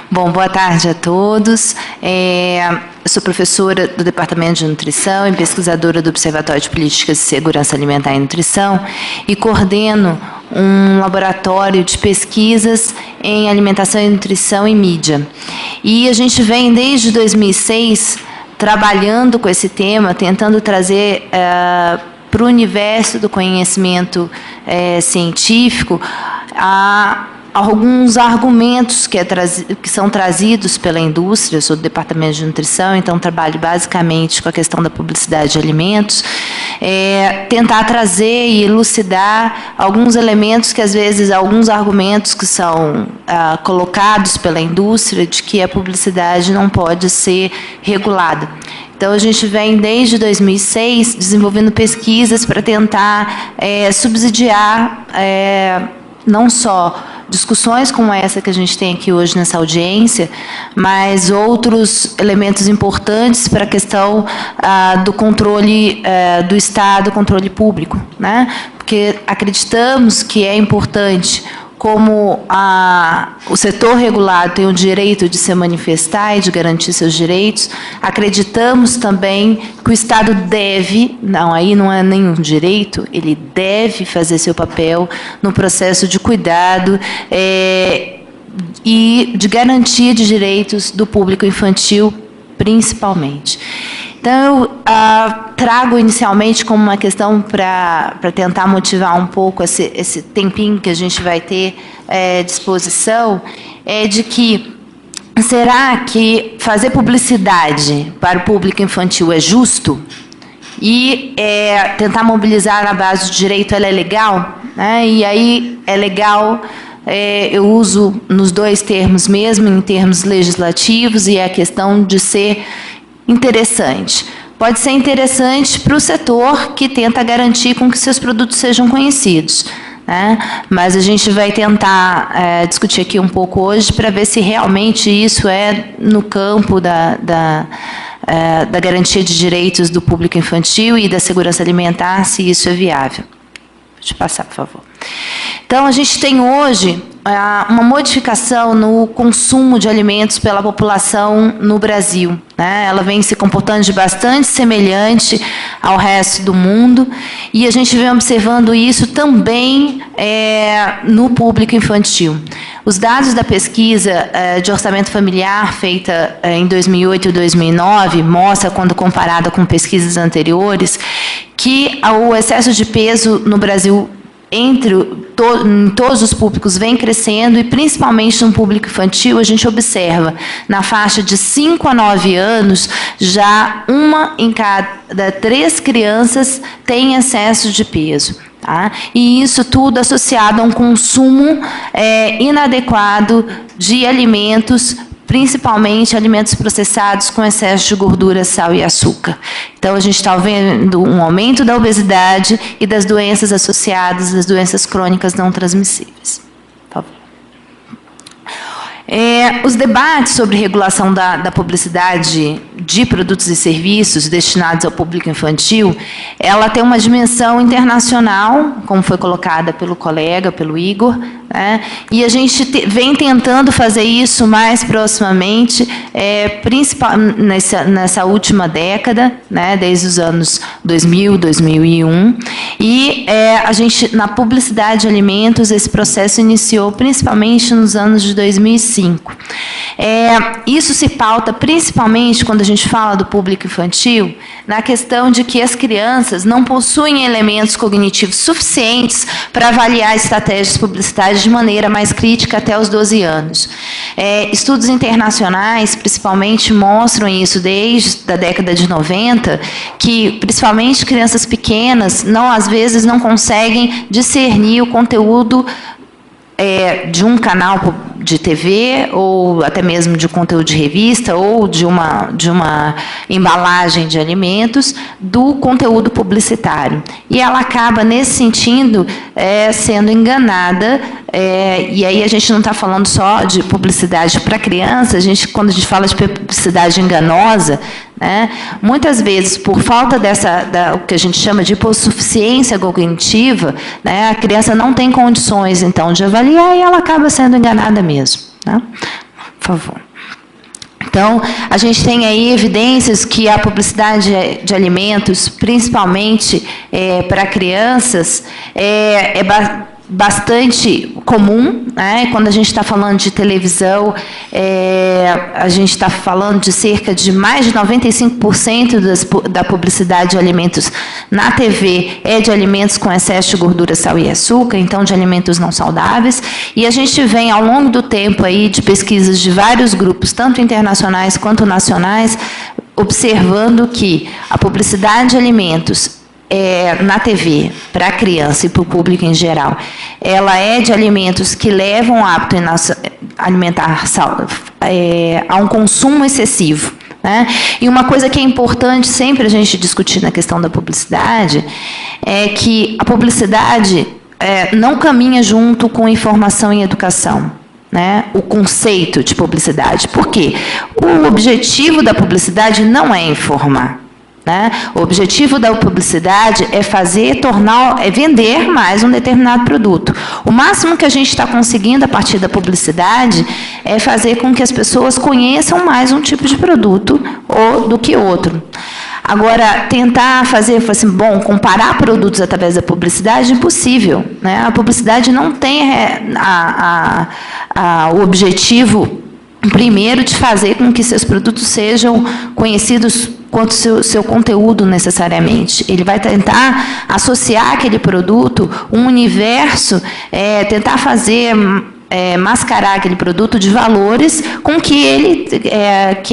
Bom, boa tarde a todos. Eu sou professora do Departamento de Nutrição e pesquisadora do Observatório de Políticas de Segurança Alimentar e Nutrição e coordeno um laboratório de pesquisas em alimentação e nutrição e mídia. E a gente vem desde 2006 trabalhando com esse tema, tentando trazer para o universo do conhecimento científico alguns argumentos que são trazidos pela indústria. Eu sou do Departamento de Nutrição, então trabalho basicamente com a questão da publicidade de alimentos, tentar trazer e elucidar alguns elementos que, às vezes, alguns argumentos que são colocados pela indústria de que a publicidade não pode ser regulada. Então, a gente vem, desde 2006, desenvolvendo pesquisas para tentar subsidiar não só discussões como essa que a gente tem aqui hoje nessa audiência, mas outros elementos importantes para a questão do controle do Estado, controle público, né? Porque acreditamos que é importante, como o setor regulado tem o direito de se manifestar e de garantir seus direitos, acreditamos também que o Estado deve, aí não é nenhum direito, ele deve fazer seu papel no processo de cuidado e de garantia de direitos do público infantil, principalmente. Então, eu trago inicialmente como uma questão para tentar motivar um pouco esse tempinho que a gente vai ter disposição, de que será que fazer publicidade para o público infantil é justo? E tentar mobilizar na base do direito, ela é legal? Né? E aí é legal, eu uso nos dois termos mesmo, em termos legislativos, e é a questão de ser interessante. Pode ser interessante para o setor que tenta garantir com que seus produtos sejam conhecidos, né? Mas a gente vai tentar discutir aqui um pouco hoje para ver se realmente isso é no campo da garantia de direitos do público infantil e da segurança alimentar, se isso é viável. Pode passar, por favor. Então, a gente tem hoje uma modificação no consumo de alimentos pela população no Brasil, né? Ela vem se comportando de bastante semelhante ao resto do mundo, e a gente vem observando isso também no público infantil. Os dados da pesquisa de orçamento familiar feita em 2008 e 2009 mostra, quando comparada com pesquisas anteriores, que o excesso de peso no Brasil em todos os públicos vem crescendo, e principalmente no público infantil a gente observa, na faixa de 5 a 9 anos, já 1 em cada 3 crianças tem excesso de peso. Tá? E isso tudo associado a um consumo inadequado de alimentos, principalmente alimentos processados com excesso de gordura, sal e açúcar. Então, a gente está vendo um aumento da obesidade e das doenças associadas, das doenças crônicas não transmissíveis. Por favor. Os debates sobre regulação da publicidade de produtos e serviços destinados ao público infantil, ela tem uma dimensão internacional, como foi colocada pelo colega, pelo Igor, né? E a gente vem tentando fazer isso mais proximamente, nessa última década, né? Desde os anos 2000, 2001, e a gente, na publicidade de alimentos, esse processo iniciou principalmente nos anos de 2005. Isso se pauta principalmente, quando a gente fala do público infantil, na questão de que as crianças não possuem elementos cognitivos suficientes para avaliar estratégias publicitárias de maneira mais crítica até os 12 anos. Estudos internacionais, principalmente, mostram isso desde a década de 90, que, principalmente, crianças pequenas, às vezes, não conseguem discernir o conteúdo de um canal de TV, ou até mesmo de conteúdo de revista, ou de uma embalagem de alimentos, do conteúdo publicitário. E ela acaba, nesse sentido, sendo enganada, e aí a gente não está falando só de publicidade para criança, quando a gente fala de publicidade enganosa, né, muitas vezes, por falta o que a gente chama de hipossuficiência cognitiva, né, a criança não tem condições, então, de avaliar, e ela acaba sendo enganada mesmo. Né? Por por favor. Então, a gente tem aí evidências que a publicidade de alimentos, principalmente para crianças, é bastante comum, né? Quando a gente está falando de televisão, a gente está falando de cerca de mais de 95% da publicidade de alimentos na TV é de alimentos com excesso de gordura, sal e açúcar, então de alimentos não saudáveis, e a gente vem ao longo do tempo aí de pesquisas de vários grupos, tanto internacionais quanto nacionais, observando que a publicidade de alimentos na TV, para a criança e para o público em geral, ela é de alimentos que levam o hábito alimentar a um consumo excessivo, né? E uma coisa que é importante sempre a gente discutir na questão da publicidade é que a publicidade não caminha junto com informação e educação. Né, o conceito de publicidade. Por quê? O objetivo da publicidade não é informar. Né? O objetivo da publicidade é vender mais um determinado produto. O máximo que a gente está conseguindo a partir da publicidade é fazer com que as pessoas conheçam mais um tipo de produto do que outro. Agora, tentar assim, comparar produtos através da publicidade é impossível. Né? A publicidade não tem o objetivo, primeiro, de fazer com que seus produtos sejam conhecidos quanto seu conteúdo necessariamente. Ele vai tentar associar aquele produto, um universo, tentar fazer... mascarar aquele produto de valores com que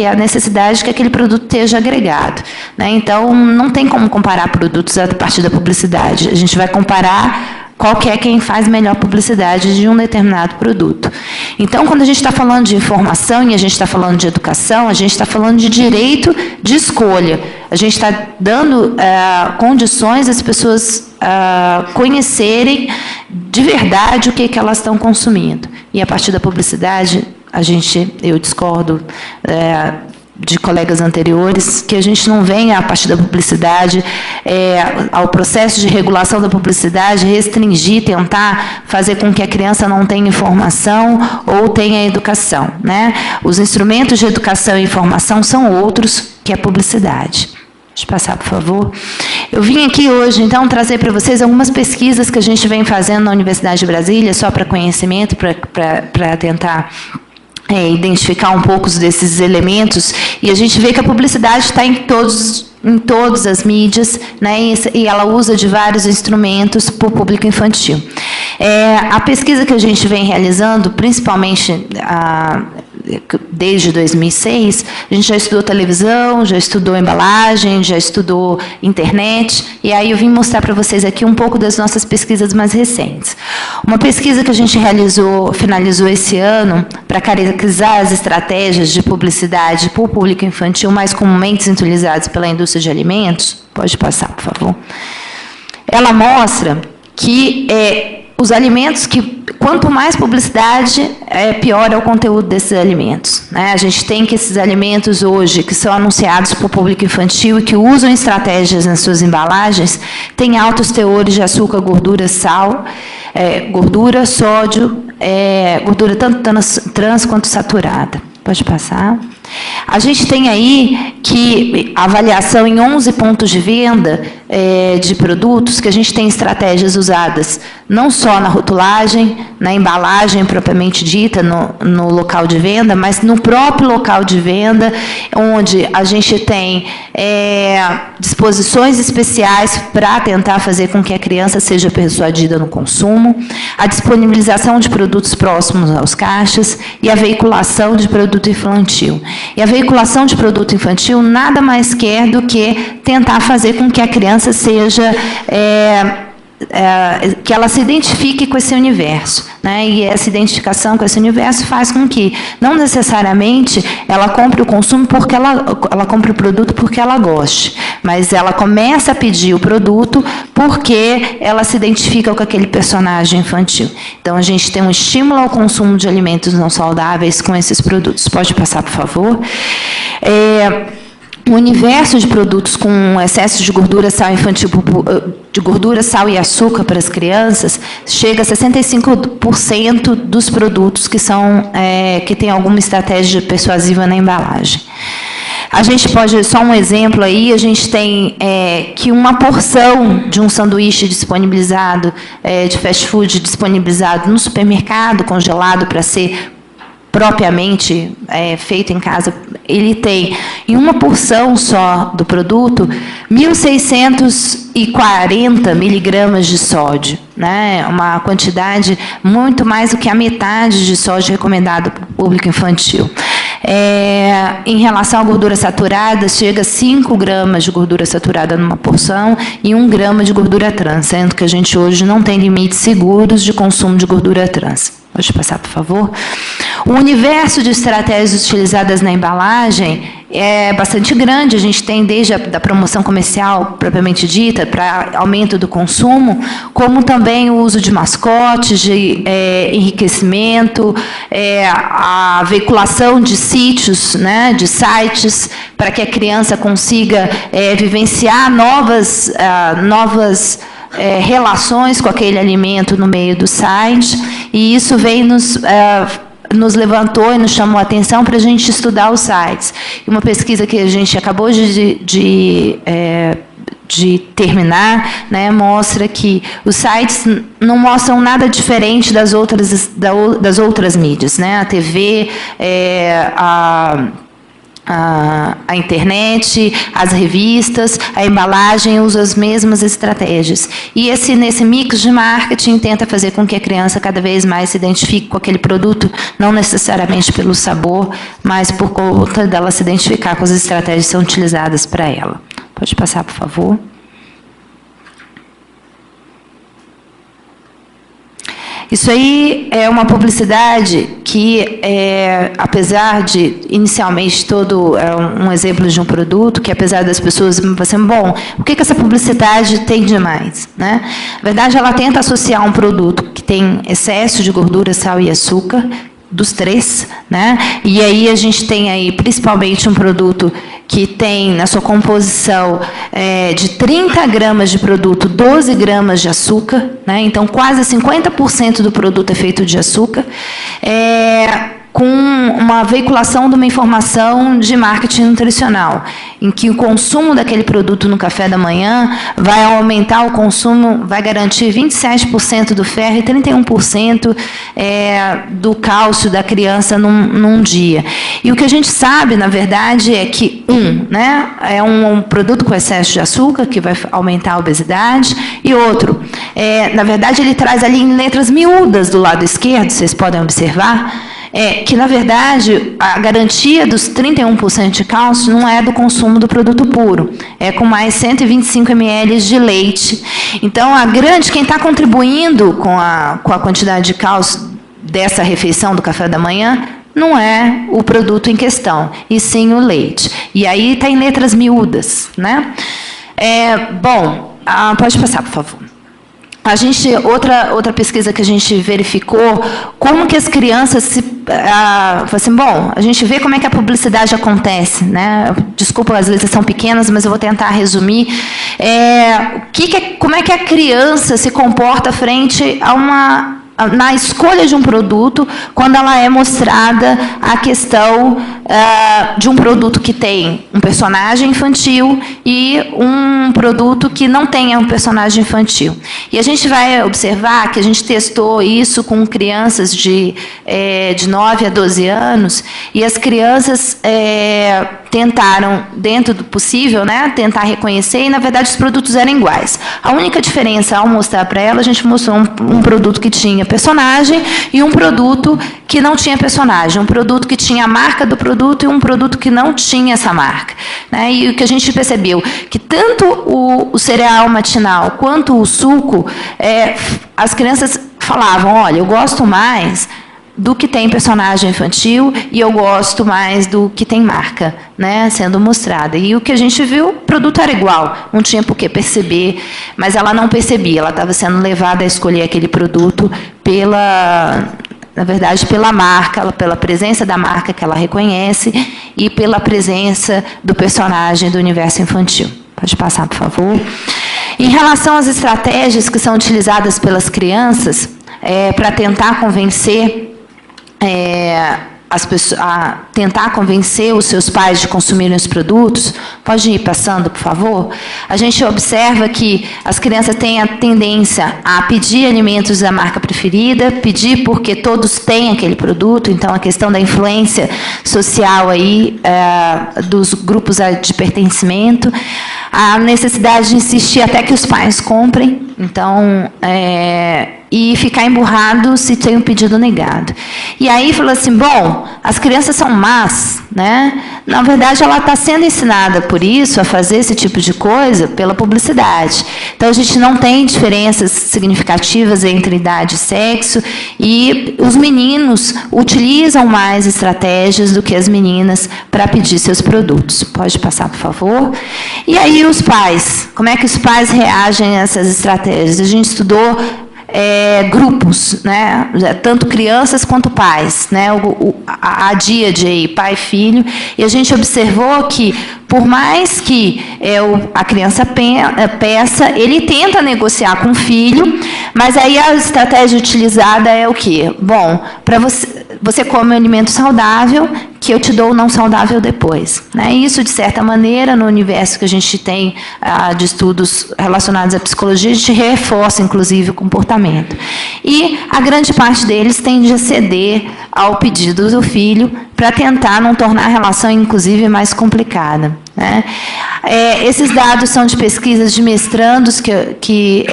a necessidade que aquele produto esteja agregado. Né? Então, não tem como comparar produtos a partir da publicidade. A gente vai comparar quem faz melhor publicidade de um determinado produto. Então, quando a gente está falando de informação e a gente está falando de educação, a gente está falando de direito de escolha. A gente está dando condições às pessoas conhecerem de verdade o que elas estão consumindo. E a partir da publicidade, eu discordo de colegas anteriores, que a gente não venha, a partir da publicidade, ao processo de regulação da publicidade, restringir, tentar fazer com que a criança não tenha informação ou tenha educação. Né? Os instrumentos de educação e informação são outros que a publicidade. Deixa eu passar, por favor. Eu vim aqui hoje, então, trazer para vocês algumas pesquisas que a gente vem fazendo na Universidade de Brasília, só para conhecimento, para tentar identificar um pouco desses elementos, e a gente vê que a publicidade está em todas as mídias, né, e ela usa de vários instrumentos para o público infantil. A pesquisa que a gente vem realizando, principalmente desde 2006, a gente já estudou televisão, já estudou embalagem, já estudou internet, e aí eu vim mostrar para vocês aqui um pouco das nossas pesquisas mais recentes. Uma pesquisa que a gente finalizou esse ano, para caracterizar as estratégias de publicidade para o público infantil mais comumente utilizadas pela indústria de alimentos. Pode passar, por favor. Ela mostra que os alimentos quanto mais publicidade, pior é o conteúdo desses alimentos. Né? A gente tem que esses alimentos hoje, que são anunciados para o público infantil e que usam estratégias nas suas embalagens, têm altos teores de açúcar, gordura, sal, gordura, sódio, gordura tanto trans quanto saturada. Pode passar. A gente tem aí que a avaliação em 11 pontos de venda de produtos, que a gente tem estratégias usadas não só na rotulagem, na embalagem propriamente dita, no local de venda, mas no próprio local de venda, onde a gente tem disposições especiais para tentar fazer com que a criança seja persuadida no consumo, a disponibilização de produtos próximos aos caixas e a veiculação de produto infantil. E a veiculação de produto infantil nada mais quer do que tentar fazer com que a criança seja... que ela se identifique com esse universo. Né? E essa identificação com esse universo faz com que, não necessariamente, ela compre o consumo porque ela compre o produto porque ela goste, mas ela começa a pedir o produto porque ela se identifica com aquele personagem infantil. Então, a gente tem um estímulo ao consumo de alimentos não saudáveis com esses produtos. Pode passar, por favor? o universo de produtos com excesso de gordura, sal infantil, de gordura, sal e açúcar para as crianças, chega a 65% dos produtos que têm alguma estratégia persuasiva na embalagem. A gente pode, só um exemplo aí, a gente tem que uma porção de um sanduíche disponibilizado, de fast food disponibilizado no supermercado, congelado para ser propriamente feito em casa, ele tem, em uma porção só do produto, 1.640 miligramas de sódio, né? Uma quantidade muito mais do que a metade de sódio recomendado para o público infantil. Em relação à gordura saturada, chega a 5 gramas de gordura saturada numa porção e 1 grama de gordura trans, sendo que a gente hoje não tem limites seguros de consumo de gordura trans. Pode passar, por favor. O universo de estratégias utilizadas na embalagem é bastante grande. A gente tem desde a promoção comercial propriamente dita, para aumento do consumo, como também o uso de mascotes, de enriquecimento, a veiculação de sítios, né, de sites, para que a criança consiga vivenciar novas relações com aquele alimento no meio do site, e isso vem nos levantou e nos chamou a atenção para a gente estudar os sites. Uma pesquisa que a gente acabou de terminar, né, mostra que os sites não mostram nada diferente das outras mídias, né, a TV, a internet, as revistas, a embalagem usa as mesmas estratégias. E nesse mix de marketing tenta fazer com que a criança cada vez mais se identifique com aquele produto, não necessariamente pelo sabor, mas por conta dela se identificar com as estratégias que são utilizadas para ela. Pode passar, por favor. Isso aí é uma publicidade que, apesar de, inicialmente, um exemplo de um produto, que apesar das pessoas pensarem, bom, o que essa publicidade tem de mais? Né? Na verdade, ela tenta associar um produto que tem excesso de gordura, sal e açúcar, dos três, né? E aí a gente tem aí principalmente um produto que tem na sua composição de 30 gramas de produto, 12 gramas de açúcar, né? Então quase 50% do produto é feito de açúcar, com uma veiculação de uma informação de marketing nutricional, em que o consumo daquele produto no café da manhã vai aumentar o consumo, vai garantir 27% do ferro e 31% do cálcio da criança num dia. E o que a gente sabe, na verdade, é que, né, é um produto com excesso de açúcar, que vai aumentar a obesidade, e outro, na verdade, ele traz ali em letras miúdas do lado esquerdo, vocês podem observar, que, na verdade, a garantia dos 31% de cálcio não é do consumo do produto puro, é com mais 125 ml de leite. Então, quem está contribuindo com a quantidade de cálcio dessa refeição do café da manhã não é o produto em questão, e sim o leite. E aí está em letras miúdas, né? Bom, pode passar, por favor. Outra pesquisa que a gente verificou, como que as crianças assim, bom, a gente vê como é que a publicidade acontece, né? Desculpa, as letras são pequenas, mas eu vou tentar resumir. Como é que a criança se comporta frente na escolha de um produto, quando ela é mostrada a questão de um produto que tem um personagem infantil e um produto que não tenha um personagem infantil. E a gente vai observar que a gente testou isso com crianças de 9 a 12 anos, e as crianças tentaram, dentro do possível, né, tentar reconhecer, e, na verdade, os produtos eram iguais. A única diferença, ao mostrar para ela, a gente mostrou um produto que tinha personagem e um produto que não tinha personagem, um produto que tinha a marca do produto e um produto que não tinha essa marca, né? E o que a gente percebeu, que tanto o cereal matinal quanto o suco, as crianças falavam, olha, eu gosto mais do que tem personagem infantil e eu gosto mais do que tem marca, né, sendo mostrada. E o que a gente viu, o produto era igual, não tinha por que perceber, mas ela não percebia, ela estava sendo levada a escolher aquele produto na verdade, pela marca, pela presença da marca que ela reconhece e pela presença do personagem do universo infantil. Pode passar, por favor. Em relação às estratégias que são utilizadas pelas crianças para tentar convencer as pessoas, tentar convencer os seus pais de consumirem os produtos, pode ir passando, por favor? A gente observa que as crianças têm a tendência a pedir alimentos da marca preferida, pedir porque todos têm aquele produto, então a questão da influência social aí, dos grupos de pertencimento, a necessidade de insistir até que os pais comprem, então, e ficar emburrado se tem um pedido negado. E aí falou assim, bom, as crianças são más, né? Na verdade, ela está sendo ensinada por isso, a fazer esse tipo de coisa, pela publicidade. Então, a gente não tem diferenças significativas entre idade e sexo, e os meninos utilizam mais estratégias do que as meninas para pedir seus produtos. Pode passar, por favor? E aí, os pais, como é que os pais reagem a essas estratégias? A gente estudou grupos, né? Tanto crianças quanto pais, né? A díade aí, pai e filho, e a gente observou que, por mais que a criança peça, ele tenta negociar com o filho, mas aí a estratégia utilizada é o quê? Bom, para você come um alimento saudável, que eu te dou o não saudável depois. Né? Isso, de certa maneira, no universo que a gente tem de estudos relacionados à psicologia, a gente reforça, inclusive, o comportamento. E a grande parte deles tende a ceder ao pedido do filho para tentar não tornar a relação, inclusive, mais complicada. Né? Esses dados são de pesquisas de mestrandos que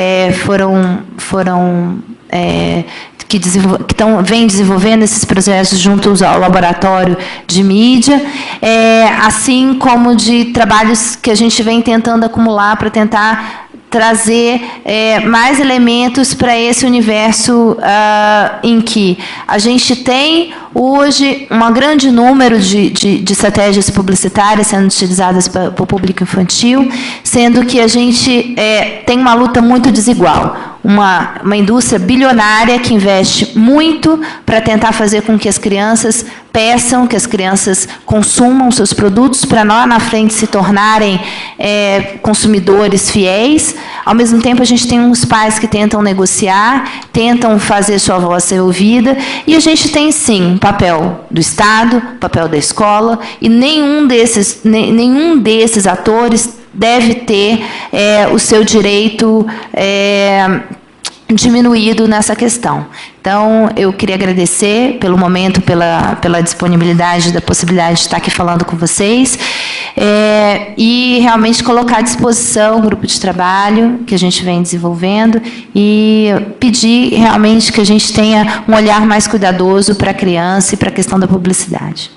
vem desenvolvendo esses processos juntos ao laboratório de mídia, assim como de trabalhos que a gente vem tentando acumular para tentar trazer mais elementos para esse universo em que a gente tem hoje um grande número de estratégias publicitárias sendo utilizadas para o público infantil, sendo que a gente tem uma luta muito desigual. Uma indústria bilionária que investe muito para tentar fazer com que as crianças peçam, que as crianças consumam seus produtos para lá na frente se tornarem consumidores fiéis. Ao mesmo tempo, a gente tem uns pais que tentam negociar, tentam fazer sua voz ser ouvida, e a gente tem, sim, papel do Estado, papel da escola, e nenhum desses atores deve ter o seu direito diminuído nessa questão. Então, eu queria agradecer pelo momento, pela disponibilidade, da possibilidade de estar aqui falando com vocês, e realmente colocar à disposição o grupo de trabalho que a gente vem desenvolvendo e pedir realmente que a gente tenha um olhar mais cuidadoso para a criança e para a questão da publicidade.